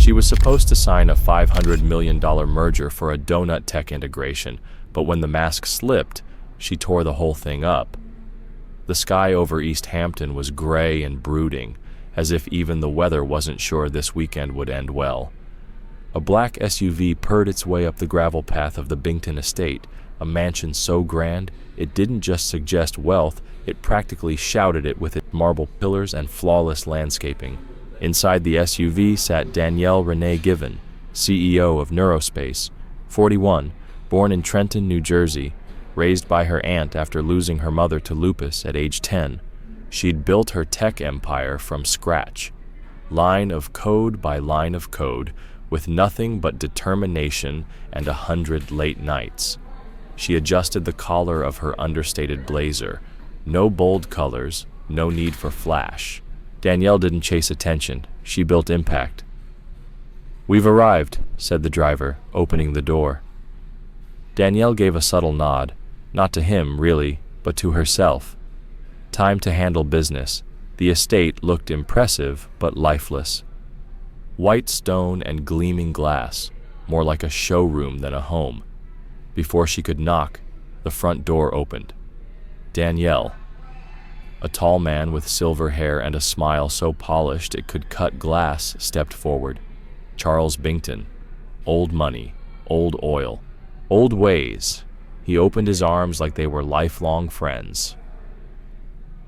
She was supposed to sign a $500 million merger for a donut tech integration, but when the mask slipped, she tore the whole thing up. The sky over East Hampton was gray and brooding, as if even the weather wasn't sure this weekend would end well. A black SUV purred its way up the gravel path of the Bington estate, a mansion so grand it didn't just suggest wealth, it practically shouted it with its marble pillars and flawless landscaping. Inside the SUV sat Danielle Renee Given, CEO of Neurospace, 41, born in Trenton, New Jersey, raised by her aunt after losing her mother to lupus at age 10. She'd built her tech empire from scratch, line of code by line of code, with nothing but determination and 100 late nights. She adjusted the collar of her understated blazer. No bold colors, no need for flash. Danielle didn't chase attention, she built impact. "We've arrived," said the driver, opening the door. Danielle gave a subtle nod, not to him, really, but to herself. Time to handle business. The estate looked impressive, but lifeless. White stone and gleaming glass, more like a showroom than a home. Before she could knock, the front door opened. Danielle. A tall man with silver hair and a smile so polished it could cut glass stepped forward. Charles Bington. Old money, old oil, old ways. He opened his arms like they were lifelong friends.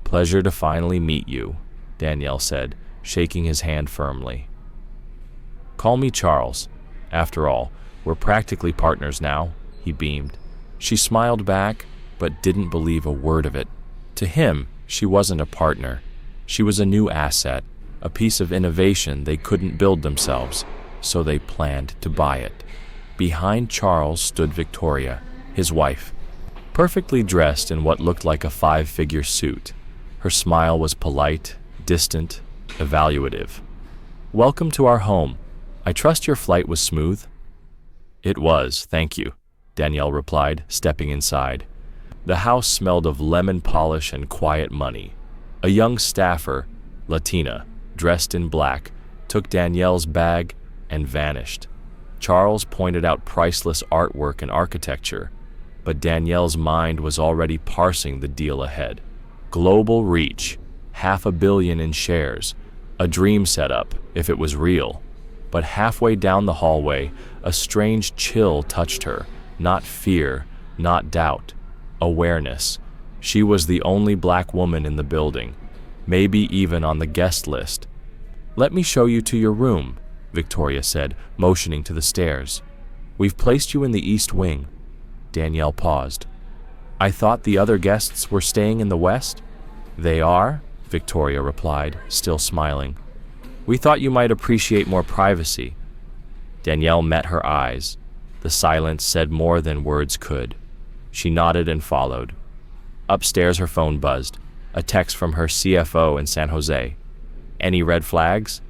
"Pleasure to finally meet you," Danielle said, shaking his hand firmly. "Call me Charles. After all, we're practically partners now," he beamed. She smiled back, but didn't believe a word of it. To him, she wasn't a partner. She was a new asset, a piece of innovation they couldn't build themselves, so they planned to buy it. Behind Charles stood Victoria, his wife, perfectly dressed in what looked like a 5-figure suit. Her smile was polite, distant, evaluative. "Welcome to our home. I trust your flight was smooth?" "It was, thank you," Danielle replied, stepping inside. The house smelled of lemon polish and quiet money. A young staffer, Latina, dressed in black, took Danielle's bag and vanished. Charles pointed out priceless artwork and architecture, but Danielle's mind was already parsing the deal ahead. Global reach, $500 million in shares, a dream setup if it was real. But halfway down the hallway, a strange chill touched her, not fear, not doubt, awareness. She was the only black woman in the building, maybe even on the guest list. "Let me show you to your room," Victoria said, motioning to the stairs. "We've placed you in the east wing." Danielle paused. "I thought the other guests were staying in the west?" "They are," Victoria replied, still smiling. "We thought you might appreciate more privacy." Danielle met her eyes. The silence said more than words could. She nodded and followed. Upstairs her phone buzzed, a text from her CFO in San Jose. "Any red flags?"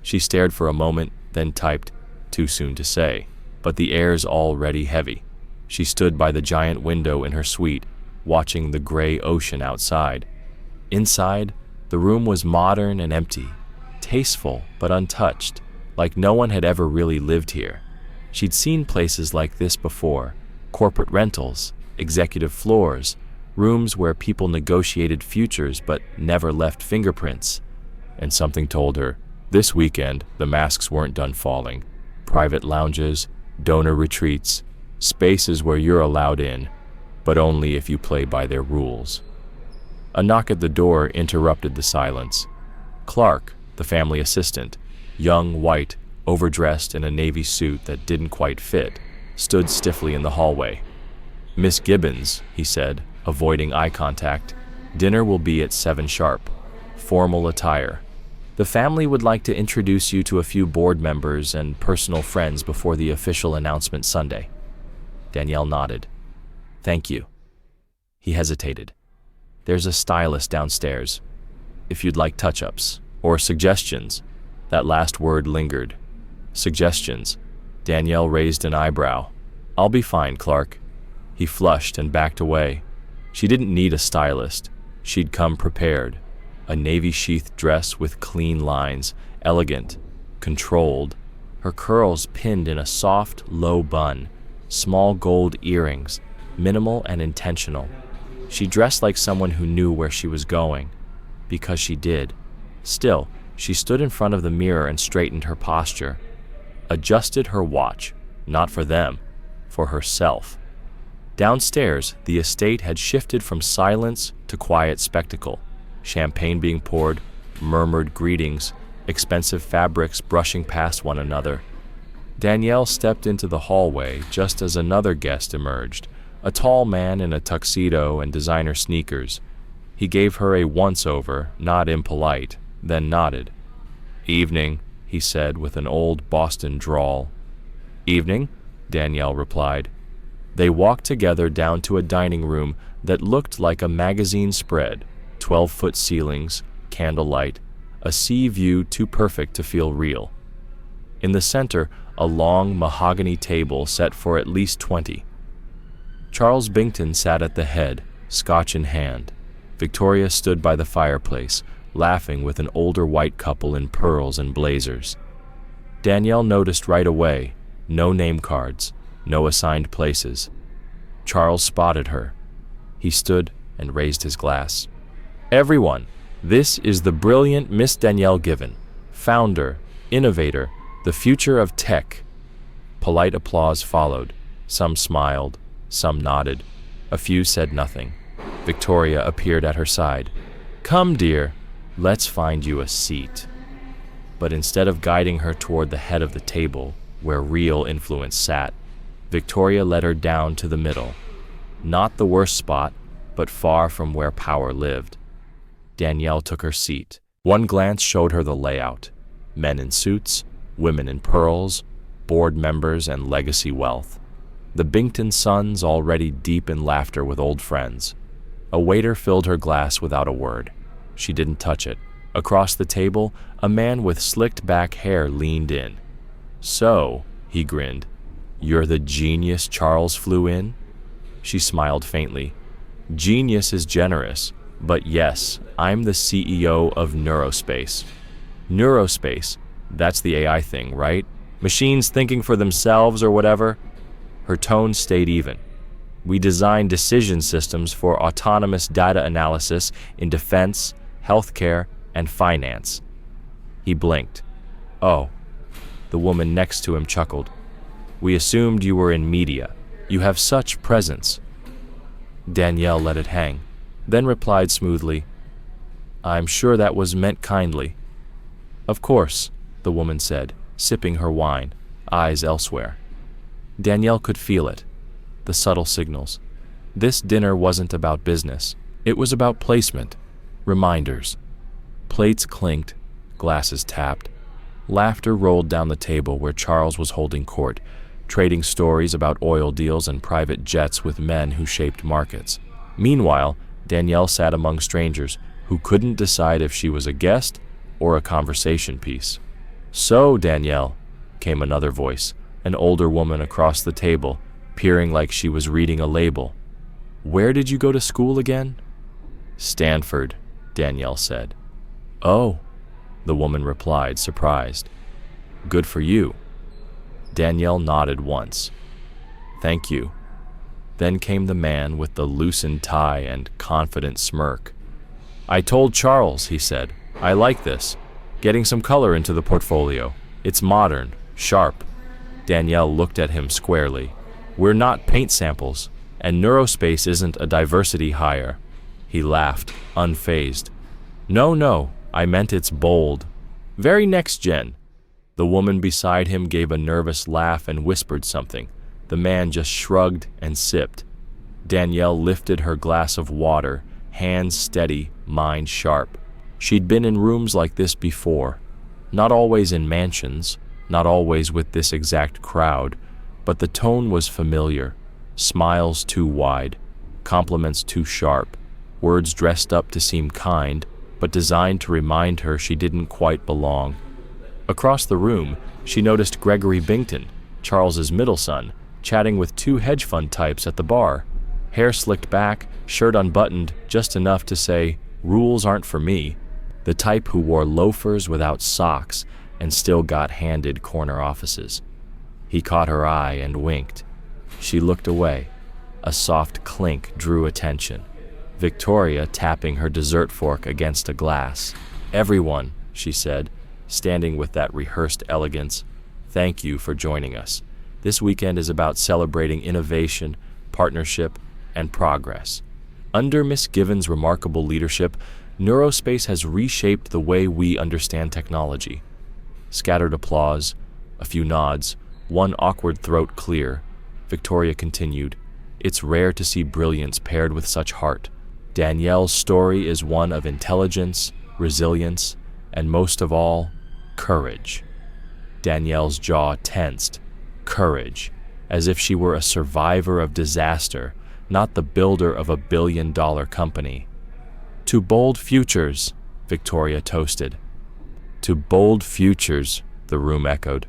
She stared for a moment, then typed, "Too soon to say," but the air's already heavy. She stood by the giant window in her suite, watching the gray ocean outside. Inside, the room was modern and empty, tasteful but untouched, like no one had ever really lived here. She'd seen places like this before, corporate rentals, executive floors, rooms where people negotiated futures but never left fingerprints. And something told her, this weekend the masks weren't done falling. Private lounges, donor retreats, spaces where you're allowed in, but only if you play by their rules. A knock at the door interrupted the silence. Clark, the family assistant, young, white, overdressed in a navy suit that didn't quite fit, stood stiffly in the hallway. "Miss Gibbons," he said, avoiding eye contact, "dinner will be at 7 sharp. Formal attire. The family would like to introduce you to a few board members and personal friends before the official announcement Sunday." Danielle nodded. "Thank you." He hesitated. "There's a stylist downstairs, if you'd like touch-ups or suggestions." That last word lingered. Suggestions. Danielle raised an eyebrow. "I'll be fine, Clark." He flushed and backed away. She didn't need a stylist. She'd come prepared. A navy sheath dress with clean lines, elegant, controlled, her curls pinned in a soft, low bun, small gold earrings, minimal and intentional. She dressed like someone who knew where she was going, because she did. Still, she stood in front of the mirror and straightened her posture, adjusted her watch, not for them, for herself. Downstairs, the estate had shifted from silence to quiet spectacle, champagne being poured, murmured greetings, expensive fabrics brushing past one another. Danielle stepped into the hallway just as another guest emerged, a tall man in a tuxedo and designer sneakers. He gave her a once-over, not impolite, then nodded. "Evening," he said with an old Boston drawl. "Evening," Danielle replied. They walked together down to a dining room that looked like a magazine spread, 12-foot ceilings, candlelight, a sea view too perfect to feel real. In the center, a long mahogany table set for at least 20. Charles Bington sat at the head, scotch in hand. Victoria stood by the fireplace, laughing with an older white couple in pearls and blazers. Danielle noticed right away, no name cards, no assigned places. Charles spotted her. He stood and raised his glass. "Everyone, this is the brilliant Miss Danielle Given, founder, innovator, the future of tech." Polite applause followed. Some smiled, some nodded. A few said nothing. Victoria appeared at her side. "Come, dear, let's find you a seat." But instead of guiding her toward the head of the table, where real influence sat, Victoria led her down to the middle. Not the worst spot, but far from where power lived. Danielle took her seat. One glance showed her the layout. Men in suits, women in pearls, board members and legacy wealth. The Bington sons already deep in laughter with old friends. A waiter filled her glass without a word. She didn't touch it. Across the table, a man with slicked back hair leaned in. "So," he grinned, "you're the genius Charles flew in?" She smiled faintly. "Genius is generous, but yes, I'm the CEO of Neurospace." "Neurospace? That's the AI thing, right? Machines thinking for themselves or whatever?" Her tone stayed even. "We design decision systems for autonomous data analysis in defense, healthcare, and finance." He blinked. "Oh." The woman next to him chuckled. "We assumed you were in media. You have such presence." Danielle let it hang, then replied smoothly, "I'm sure that was meant kindly." "Of course," the woman said, sipping her wine, eyes elsewhere. Danielle could feel it, the subtle signals. This dinner wasn't about business. It was about placement, reminders. Plates clinked, glasses tapped. Laughter rolled down the table where Charles was holding court, trading stories about oil deals and private jets with men who shaped markets. Meanwhile, Danielle sat among strangers who couldn't decide if she was a guest or a conversation piece. "So, Danielle," came another voice, an older woman across the table, peering like she was reading a label. "Where did you go to school again?" "Stanford," Danielle said. "Oh," the woman replied, surprised. "Good for you." Danielle nodded once. "Thank you." Then came the man with the loosened tie and confident smirk. "I told Charles," he said. "I like this. Getting some color into the portfolio. It's modern, sharp." Danielle looked at him squarely. "We're not paint samples, and Neurospace isn't a diversity hire." He laughed, unfazed. No, I meant it's bold. Very next gen." The woman beside him gave a nervous laugh and whispered something. The man just shrugged and sipped. Danielle lifted her glass of water, hands steady, mind sharp. She'd been in rooms like this before. Not always in mansions, not always with this exact crowd, but the tone was familiar. Smiles too wide, compliments too sharp, words dressed up to seem kind, but designed to remind her she didn't quite belong. Across the room, she noticed Gregory Bington, Charles's middle son, chatting with two hedge fund types at the bar. Hair slicked back, shirt unbuttoned, just enough to say, "Rules aren't for me." The type who wore loafers without socks and still got handed corner offices. He caught her eye and winked. She looked away. A soft clink drew attention. Victoria tapping her dessert fork against a glass. "Everyone," she said, standing with that rehearsed elegance, "thank you for joining us. This weekend is about celebrating innovation, partnership, and progress. Under Miss Given's remarkable leadership, Neurospace has reshaped the way we understand technology." Scattered applause, a few nods, one awkward throat clear. Victoria continued, "It's rare to see brilliance paired with such heart. Danielle's story is one of intelligence, resilience, and most of all, courage." Danielle's jaw tensed. Courage, as if she were a survivor of disaster, not the builder of a billion-dollar company. "To bold futures," Victoria toasted. "To bold futures," the room echoed.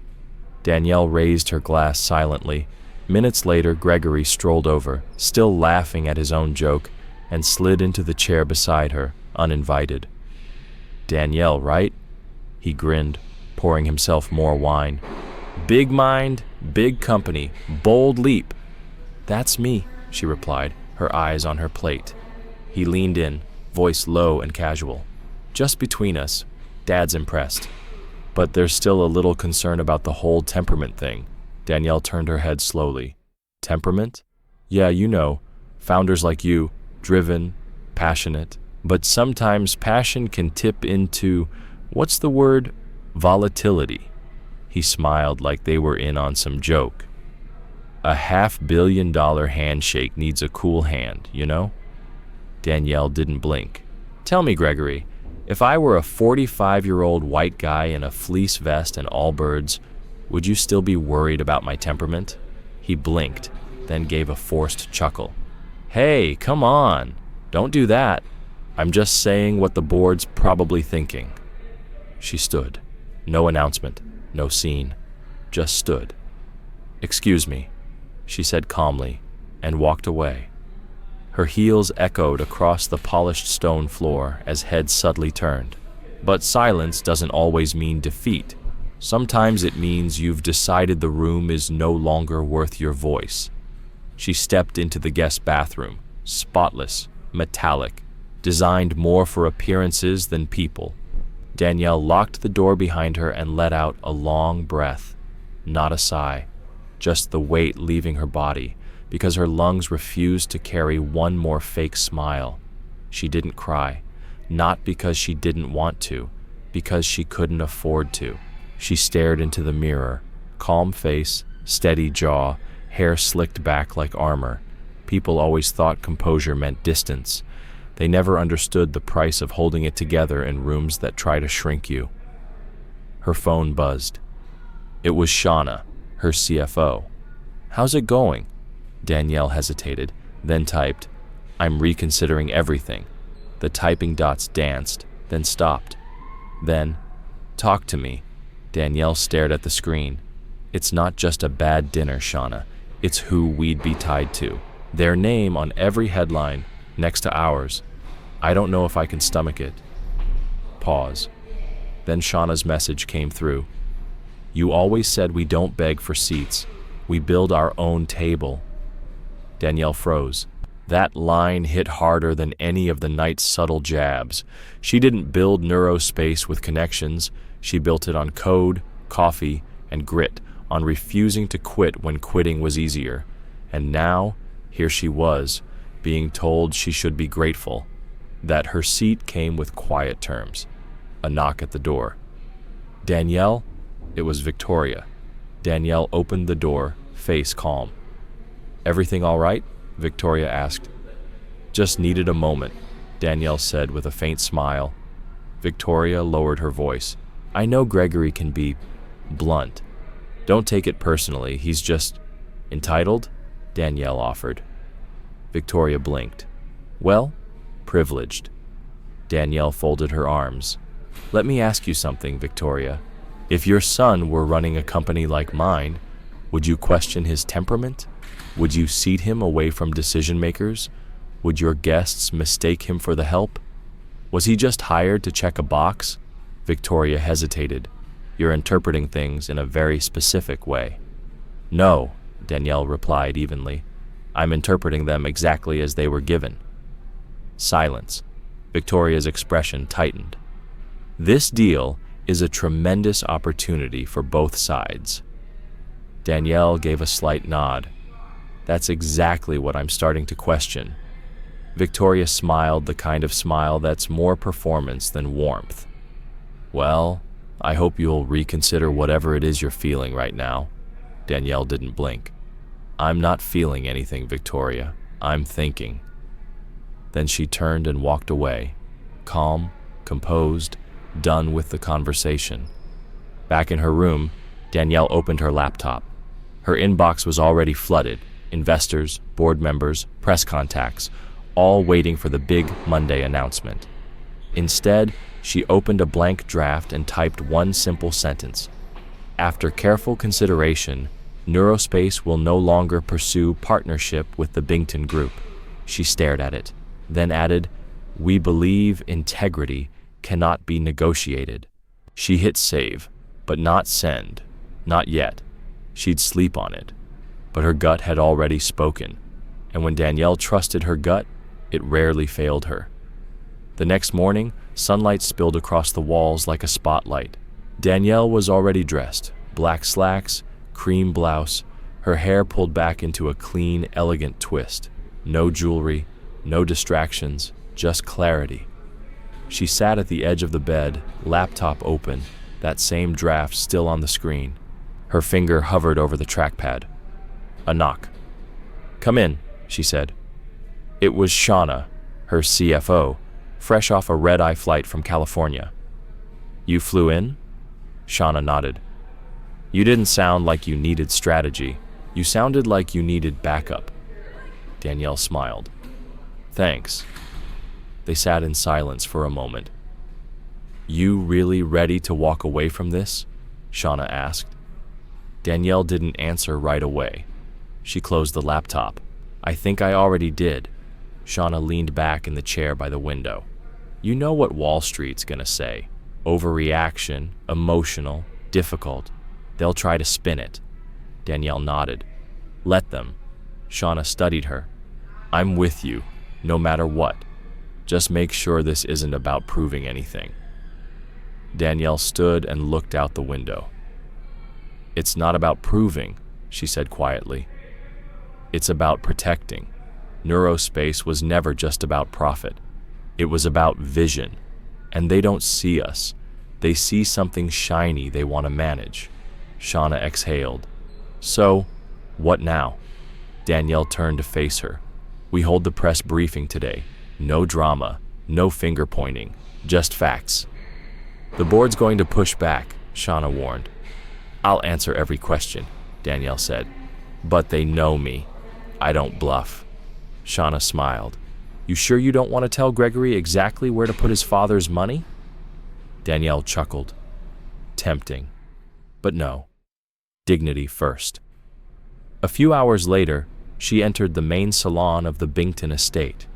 Danielle raised her glass silently. Minutes later, Gregory strolled over, still laughing at his own joke, and slid into the chair beside her, uninvited. "Danielle, right?" He grinned, pouring himself more wine. "Big mind, big company, bold leap." "That's me," she replied, her eyes on her plate. He leaned in, voice low and casual. "Just between us, Dad's impressed. But there's still a little concern about the whole temperament thing." Danielle turned her head slowly. "Temperament? Yeah, you know, founders like you, driven, passionate. But sometimes passion can tip into, what's the word? Volatility." He smiled like they were in on some joke. "A $500 million handshake needs a cool hand, you know?" Danielle didn't blink. "Tell me, Gregory, if I were a 45-year-old white guy in a fleece vest and Allbirds, would you still be worried about my temperament?" He blinked, then gave a forced chuckle. "Hey, come on. Don't do that. I'm just saying what the board's probably thinking." She stood. No announcement, no scene. Just stood. "Excuse me," she said calmly, and walked away. Her heels echoed across the polished stone floor as head subtly turned. But silence doesn't always mean defeat. Sometimes it means you've decided the room is no longer worth your voice. She stepped into the guest bathroom, spotless, metallic, designed more for appearances than people. Danielle locked the door behind her and let out a long breath. Not a sigh, just the weight leaving her body, because her lungs refused to carry one more fake smile. She didn't cry, not because she didn't want to, because she couldn't afford to. She stared into the mirror, calm face, steady jaw, hair slicked back like armor. People always thought composure meant distance. They never understood the price of holding it together in rooms that try to shrink you. Her phone buzzed. It was Shauna, her CFO. "How's it going?" Danielle hesitated, then typed, "I'm reconsidering everything." The typing dots danced, then stopped. Then, "Talk to me." Danielle stared at the screen. "It's not just a bad dinner, Shauna. It's who we'd be tied to. Their name on every headline, next to ours. I don't know if I can stomach it." Pause. Then Shauna's message came through. "You always said we don't beg for seats. We build our own table." Danielle froze. That line hit harder than any of the night's subtle jabs. She didn't build Neurospace with connections. She built it on code, coffee, and grit, on refusing to quit when quitting was easier. And now, here she was, being told she should be grateful, that her seat came with quiet terms. A knock at the door. "Danielle?" It was Victoria. Danielle opened the door, face calm. "Everything all right?" Victoria asked. "Just needed a moment," Danielle said with a faint smile. Victoria lowered her voice. "I know Gregory can be blunt. Don't take it personally, he's just entitled," Danielle offered. Victoria blinked. "Well, privileged." Danielle folded her arms. "Let me ask you something, Victoria. If your son were running a company like mine, would you question his temperament? Would you seat him away from decision makers? Would your guests mistake him for the help? Was he just hired to check a box?" Victoria hesitated. You're interpreting things in a very specific way. No, Danielle replied evenly. I'm interpreting them exactly as they were given. Silence. Victoria's expression tightened. This deal is a tremendous opportunity for both sides. Danielle gave a slight nod. That's exactly what I'm starting to question. Victoria smiled, the kind of smile that's more performance than warmth. Well, I hope you'll reconsider whatever it is you're feeling right now. Danielle didn't blink. I'm not feeling anything, Victoria. I'm thinking. Then she turned and walked away, calm, composed, done with the conversation. Back in her room, Danielle opened her laptop. Her inbox was already flooded. Investors, board members, press contacts, all waiting for the big Monday announcement. Instead, she opened a blank draft and typed one simple sentence. After careful consideration, Neurospace will no longer pursue partnership with the Bington Group. She stared at it, then added, "We believe integrity cannot be negotiated." She hit save, but not send. Not yet. She'd sleep on it. But her gut had already spoken, and when Danielle trusted her gut, it rarely failed her. The next morning, sunlight spilled across the walls like a spotlight. Danielle was already dressed, black slacks, cream blouse, her hair pulled back into a clean, elegant twist. No jewelry, no distractions, just clarity. She sat at the edge of the bed, laptop open, that same draft still on the screen. Her finger hovered over the trackpad. A knock. "Come in," she said. It was Shauna, her CFO, fresh off a red-eye flight from California. "You flew in?" Shauna nodded. "You didn't sound like you needed strategy. You sounded like you needed backup." Danielle smiled. "Thanks." They sat in silence for a moment. "You really ready to walk away from this?" Shauna asked. Danielle didn't answer right away. She closed the laptop. "I think I already did." Shauna leaned back in the chair by the window. "You know what Wall Street's gonna say. Overreaction, emotional, difficult. They'll try to spin it." Danielle nodded. "Let them." Shauna studied her. "I'm with you, no matter what. Just make sure this isn't about proving anything." Danielle stood and looked out the window. "It's not about proving," she said quietly. "It's about protecting. Neurospace was never just about profit. It was about vision. And they don't see us. They see something shiny they want to manage." Shauna exhaled. "So, what now?" Danielle turned to face her. "We hold the press briefing today. No drama, no finger pointing, just facts." "The board's going to push back," Shauna warned. "I'll answer every question," Danielle said. "But they know me. I don't bluff." Shauna smiled. "You sure you don't want to tell Gregory exactly where to put his father's money?" Danielle chuckled. Tempting. But no. Dignity first. A few hours later, she entered the main salon of the Bington estate.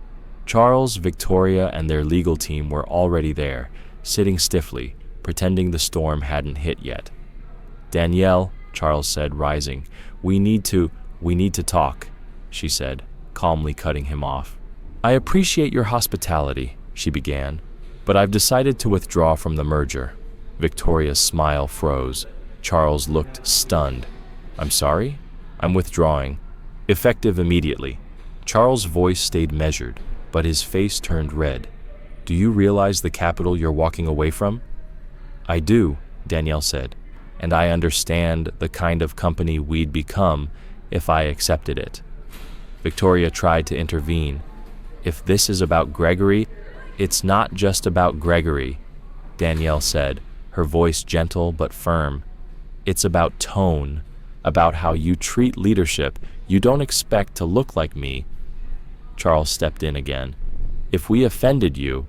Charles, Victoria, and their legal team were already there, sitting stiffly, pretending the storm hadn't hit yet. "Danielle," Charles said, rising, we need to talk," she said, calmly cutting him off. "I appreciate your hospitality," she began, "but I've decided to withdraw from the merger." Victoria's smile froze. Charles looked stunned. "I'm sorry? I'm withdrawing. Effective immediately." Charles' voice stayed measured, but his face turned red. "Do you realize the capital you're walking away from?" "I do," Danielle said, "and I understand the kind of company we'd become if I accepted it." Victoria tried to intervene. "If this is about Gregory, it's not just about Gregory," Danielle said, her voice gentle but firm. "It's about tone, about how you treat leadership. You don't expect to look like me." Charles stepped in again. "If we offended you..."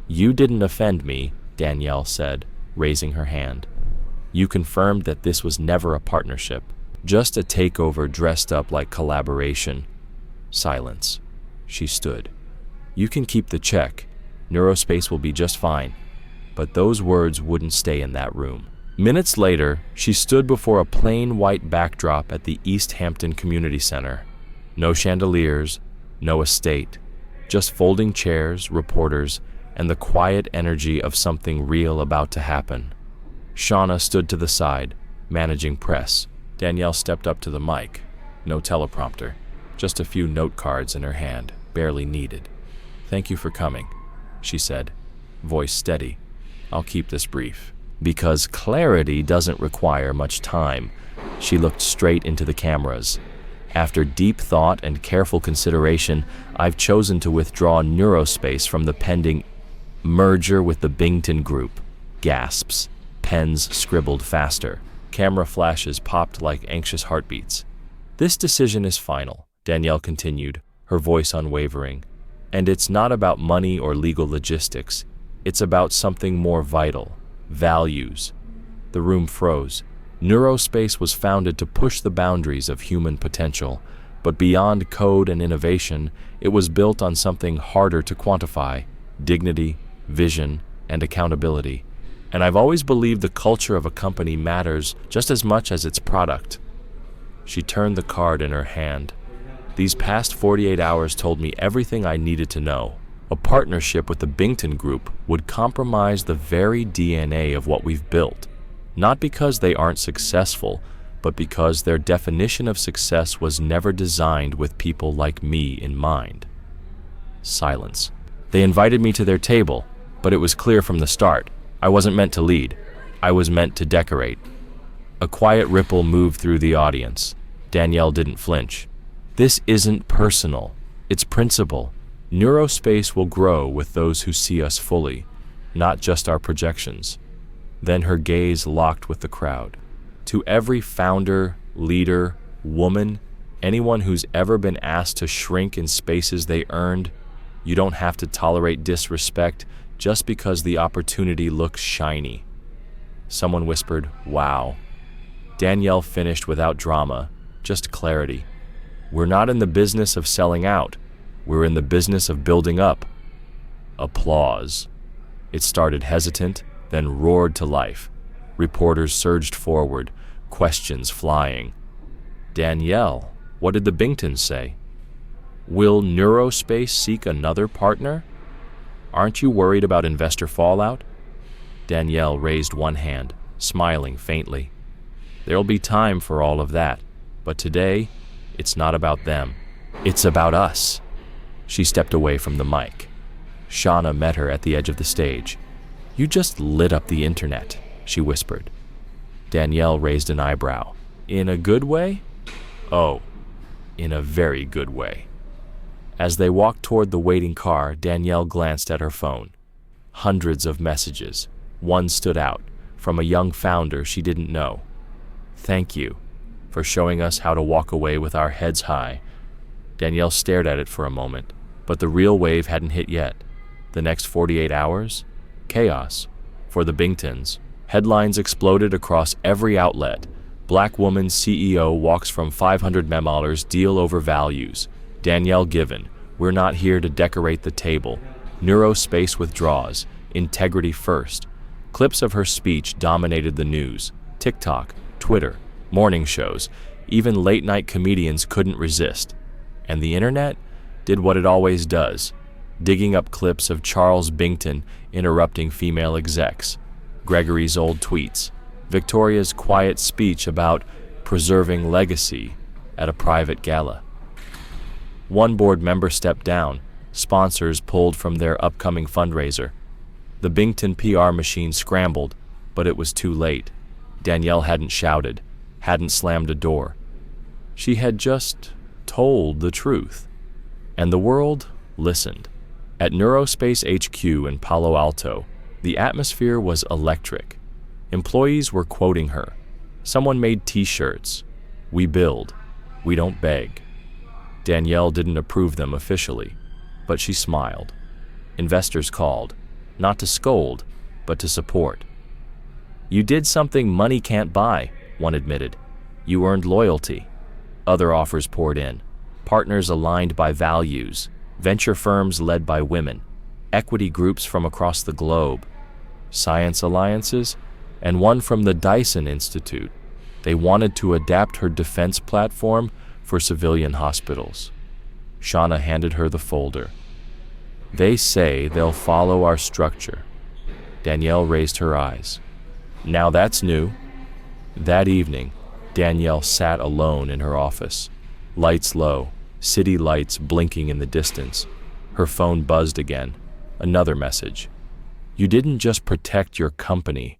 "You didn't offend me," Danielle said, raising her hand. "You confirmed that this was never a partnership, just a takeover dressed up like collaboration." Silence. She stood. "You can keep the check. Neurospace will be just fine." But those words wouldn't stay in that room. Minutes later, she stood before a plain white backdrop at the East Hampton Community Center. No chandeliers, no estate, just folding chairs, reporters, and the quiet energy of something real about to happen. Shauna stood to the side, managing press. Danielle stepped up to the mic. No teleprompter, just a few note cards in her hand, barely needed. "Thank you for coming," she said, voice steady. "I'll keep this brief." Because clarity doesn't require much time, she looked straight into the cameras. "After deep thought and careful consideration, I've chosen to withdraw Neurospace from the pending merger with the Bington Group." Gasps. Pens scribbled faster. Camera flashes popped like anxious heartbeats. "This decision is final," Danielle continued, her voice unwavering. "And it's not about money or legal logistics. It's about something more vital. Values." The room froze. Neurospace was founded to push the boundaries of human potential, but beyond code and innovation, it was built on something harder to quantify: dignity, vision, and accountability. And I've always believed the culture of a company matters just as much as its product. She turned the card in her hand. "These past 48 hours told me everything I needed to know. A partnership with the Bington Group would compromise the very DNA of what we've built, not because they aren't successful, but because their definition of success was never designed with people like me in mind." Silence. "They invited me to their table, but it was clear from the start. I wasn't meant to lead. I was meant to decorate." A quiet ripple moved through the audience. Danielle didn't flinch. "This isn't personal. It's principle. Neurospace will grow with those who see us fully, not just our projections." Then her gaze locked with the crowd. "To every founder, leader, woman, anyone who's ever been asked to shrink in spaces they earned, you don't have to tolerate disrespect just because the opportunity looks shiny." Someone whispered, "Wow." Danielle finished without drama, just clarity. "We're not in the business of selling out. We're in the business of building up." Applause. It started hesitant, then roared to life. Reporters surged forward, questions flying. "Danielle, what did the Bingtons say? Will Neurospace seek another partner? Aren't you worried about investor fallout?" Danielle raised one hand, smiling faintly. "There'll be time for all of that, but today, it's not about them. It's about us." She stepped away from the mic. Shauna met her at the edge of the stage. "You just lit up the internet," she whispered. Danielle raised an eyebrow. "In a good way?" "Oh, in a very good way." As they walked toward the waiting car, Danielle glanced at her phone. Hundreds of messages. One stood out, from a young founder she didn't know. "Thank you for showing us how to walk away with our heads high." Danielle stared at it for a moment, but the real wave hadn't hit yet. The next 48 hours? Chaos. For the Bingtons. Headlines exploded across every outlet. Black woman CEO walks from $500 million deal over values. Danielle given, "We're not here to decorate the table." Neurospace withdraws. Integrity first. Clips of her speech dominated the news. TikTok, Twitter, morning shows. Even late-night comedians couldn't resist. And the internet did what it always does, digging up clips of Charles Bington interrupting female execs, Gregory's old tweets, Victoria's quiet speech about preserving legacy at a private gala. One board member stepped down, sponsors pulled from their upcoming fundraiser. The Bington PR machine scrambled, but it was too late. Danielle hadn't shouted, hadn't slammed a door. She had just told the truth. And the world listened. At Neurospace HQ in Palo Alto, the atmosphere was electric. Employees were quoting her. Someone made t-shirts. "We build. We don't beg." Danielle didn't approve them officially, but she smiled. Investors called, not to scold, but to support. "You did something money can't buy," one admitted. "You earned loyalty." Other offers poured in. Partners aligned by values, venture firms led by women, equity groups from across the globe. Science alliances? and one from the Dyson Institute. They wanted to adapt her defense platform for civilian hospitals. Shauna handed her the folder. They say they'll follow our structure. Danielle raised her eyes. Now that's new. That evening, Danielle sat alone in her office. Lights low, city lights blinking in the distance. Her phone buzzed again. Another message. You didn't just protect your company.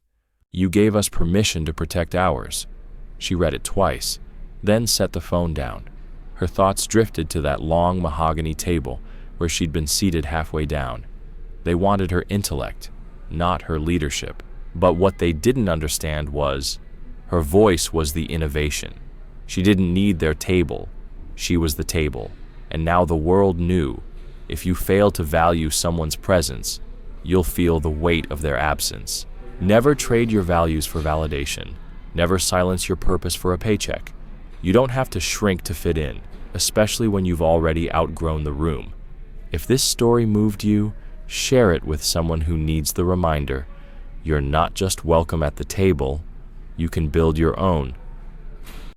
You gave us permission to protect ours. She read it twice, then set the phone down. Her thoughts drifted to that long mahogany table where she'd been seated halfway down. They wanted her intellect, not her leadership. But what they didn't understand was her voice was the innovation. She didn't need their table. She was the table. And now the world knew, if you fail to value someone's presence, you'll feel the weight of their absence. Never trade your values for validation. Never silence your purpose for a paycheck. You don't have to shrink to fit in, especially when you've already outgrown the room. If this story moved you, share it with someone who needs the reminder. You're not just welcome at the table, you can build your own.